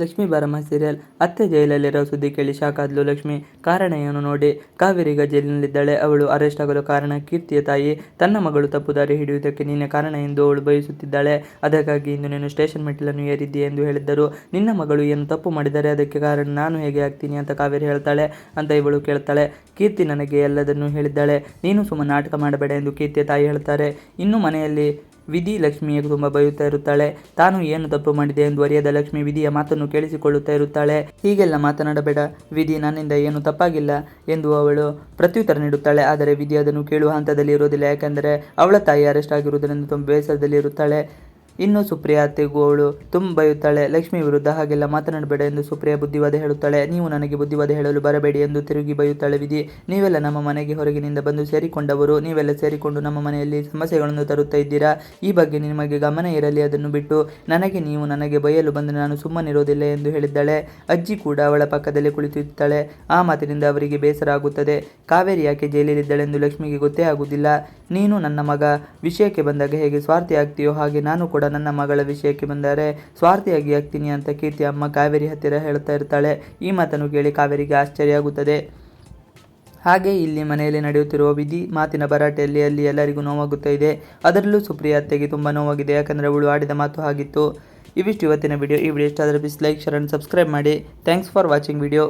ಲಕ್ಷ್ಮೀ ಬಾರಮ್ಮ ಸೀರಿಯಲ್. ಅತ್ತೆ ಜೈಲಲ್ಲಿರೋ ಸುದ್ದಿ ಕೇಳಿ ಶಾಕ್ ಆದ್ಲು ಲಕ್ಷ್ಮಿ. ಕಾರಣ ಏನು ನೋಡಿ. ಕಾವೇರಿ ಈಗ ಜೈಲಿನಲ್ಲಿದ್ದಾಳೆ. ಅವಳು ಅರೆಸ್ಟ್ ಆಗಲು ಕಾರಣ ಕೀರ್ತಿಯ ತಾಯಿ ತನ್ನ ಮಗಳು ತಪ್ಪು ದಾರಿ ಹಿಡಿಯುವುದಕ್ಕೆ ನೀನೇ ಕಾರಣ ಎಂದು ಅವಳು ಬಯಸುತ್ತಿದ್ದಾಳೆ. ಅದಕ್ಕಾಗಿ ಇಂದು ನೀನು ಸ್ಟೇಷನ್ ಮೆಟ್ಟಿಲನ್ನು ಏರಿದ್ದೀಯ ಎಂದು ಹೇಳಿದ್ದರು. ನಿನ್ನ ಮಗಳು ಏನು ತಪ್ಪು ಮಾಡಿದರೆ ಅದಕ್ಕೆ ಕಾರಣ ನಾನು ಹೇಗೆ ಆಗ್ತೀನಿ ಅಂತ ಕಾವೇರಿ ಹೇಳ್ತಾಳೆ ಅಂತ ಇವಳು ಕೇಳ್ತಾಳೆ. ಕೀರ್ತಿ ನನಗೆ ಎಲ್ಲದನ್ನು ಹೇಳಿದ್ದಾಳೆ, ನೀನು ಸುಮ್ಮನೆ ನಾಟಕ ಮಾಡಬೇಡ ಎಂದು ಕೀರ್ತಿಯ ತಾಯಿ ಹೇಳ್ತಾರೆ. ಇನ್ನು ಮನೆಯಲ್ಲಿ ವಿಧಿ ಲಕ್ಷ್ಮಿಗೆ ತುಂಬ ಬೈಯುತ್ತಾ ಇರುತ್ತಾಳೆ. ತಾನು ಏನು ತಪ್ಪು ಮಾಡಿದೆ ಎಂದು ಅರಿಯದ ಲಕ್ಷ್ಮಿ ವಿಧಿಯ ಮಾತನ್ನು ಕೇಳಿಸಿಕೊಳ್ಳುತ್ತಾ ಇರುತ್ತಾಳೆ. ಹೀಗೆಲ್ಲ ಮಾತನಾಡಬೇಡ ವಿಧಿ, ನನ್ನಿಂದ ಏನು ತಪ್ಪಾಗಿಲ್ಲ ಎಂದು ಅವಳು ಪ್ರತ್ಯುತ್ತರ ನೀಡುತ್ತಾಳೆ. ಆದರೆ ವಿಧಿ ಅದನ್ನು ಕೇಳುವ ಹಂತದಲ್ಲಿ ಇರೋದಿಲ್ಲ. ಯಾಕೆಂದರೆ ಅವಳ ತಾಯಿ ಅರೆಸ್ಟ್ ಆಗಿರುವುದರಿಂದ ತುಂಬ ಬೇಸರದಲ್ಲಿ ಇರುತ್ತಾಳೆ. ಇನ್ನು ಸುಪ್ರಿಯಾ ಅತ್ತೆಗೂ ಅವಳು ತುಂಬ ಬೈಯುತ್ತಾಳೆ. ಲಕ್ಷ್ಮಿ ವಿರುದ್ಧ ಹಾಗೆಲ್ಲ ಮಾತನಾಡಬೇಡ ಎಂದು ಸುಪ್ರಿಯಾ ಬುದ್ಧಿವಾದ ಹೇಳುತ್ತಾಳೆ. ನೀವು ನನಗೆ ಬುದ್ಧಿವಾದ ಹೇಳಲು ಬರಬೇಡಿ ಎಂದು ತಿರುಗಿ ಬೈಯುತ್ತಾಳೆ ವಿಧಿ. ನೀವೆಲ್ಲ ನಮ್ಮ ಮನೆಗೆ ಹೊರಗಿನಿಂದ ಬಂದು ಸೇರಿಕೊಂಡವರು. ನೀವೆಲ್ಲ ಸೇರಿಕೊಂಡು ನಮ್ಮ ಮನೆಯಲ್ಲಿ ಸಮಸ್ಯೆಗಳನ್ನು ತರುತ್ತಾ ಇದ್ದೀರಾ. ಈ ಬಗ್ಗೆ ನಿಮಗೆ ಗಮನ ಇರಲಿ. ಅದನ್ನು ಬಿಟ್ಟು ನೀವು ನನಗೆ ಬೈಯಲು ಬಂದರೆ ನಾನು ಸುಮ್ಮನಿರೋದಿಲ್ಲ ಎಂದು ಹೇಳಿದ್ದಾಳೆ. ಅಜ್ಜಿ ಕೂಡ ಅವಳ ಪಕ್ಕದಲ್ಲೇ ಕುಳಿತಿರುತ್ತಾಳೆ. ಆ ಮಾತಿನಿಂದ ಅವರಿಗೆ ಬೇಸರ ಆಗುತ್ತದೆ. ಕಾವೇರಿ ಯಾಕೆ ಜೈಲಿಲಿದ್ದಾಳೆಂದು ಲಕ್ಷ್ಮಿಗೆ ಗೊತ್ತೇ ಆಗುವುದಿಲ್ಲ. ನೀನು ನನ್ನ ಮಗ ವಿಷಯಕ್ಕೆ ಬಂದಾಗ ಹೇಗೆ ಸ್ವಾರ್ಥಿ ಆಗ್ತೀಯೋ ಹಾಗೆ ನಾನು ಕೂಡ ನನ್ನ ಮಗಳ ವಿಷಯಕ್ಕೆ ಬಂದರೆ ಸ್ವಾರ್ಥಿಯಾಗಿ ಆಗ್ತೀನಿ ಅಂತ ಕೀರ್ತಿ ಅಮ್ಮ ಕಾವೇರಿ ಹತ್ತಿರ ಹೇಳ್ತಾ ಇರ್ತಾಳೆ. ಈ ಮಾತನ್ನು ಕೇಳಿ ಕಾವೇರಿಗೆ ಆಶ್ಚರ್ಯ ಆಗುತ್ತದೆ. ಹಾಗೆ ಇಲ್ಲಿ ಮನೆಯಲ್ಲಿ ನಡೆಯುತ್ತಿರುವ ವಿಧಿ ಮಾತಿನ ಭರಾಟೆಯಲ್ಲಿ ಅಲ್ಲಿ ಎಲ್ಲರಿಗೂ ನೋವಾಗುತ್ತಾ ಇದೆ. ಅದರಲ್ಲೂ ಸುಪ್ರಿಯಾ ಅತ್ತೆಗೆ ತುಂಬ ನೋವಾಗಿದೆ. ಯಾಕಂದರೆ ಅವಳು ಆಡಿದ ಮಾತು ಆಗಿತ್ತು. ಇವಿಷ್ಟು ಇವತ್ತಿನ ವಿಡಿಯೋ. ಈ ವಿಡಿಯೋ ಇಷ್ಟ ಆದರೆ please like, share and subscribe ಮಾಡಿ. Thanks for watching video.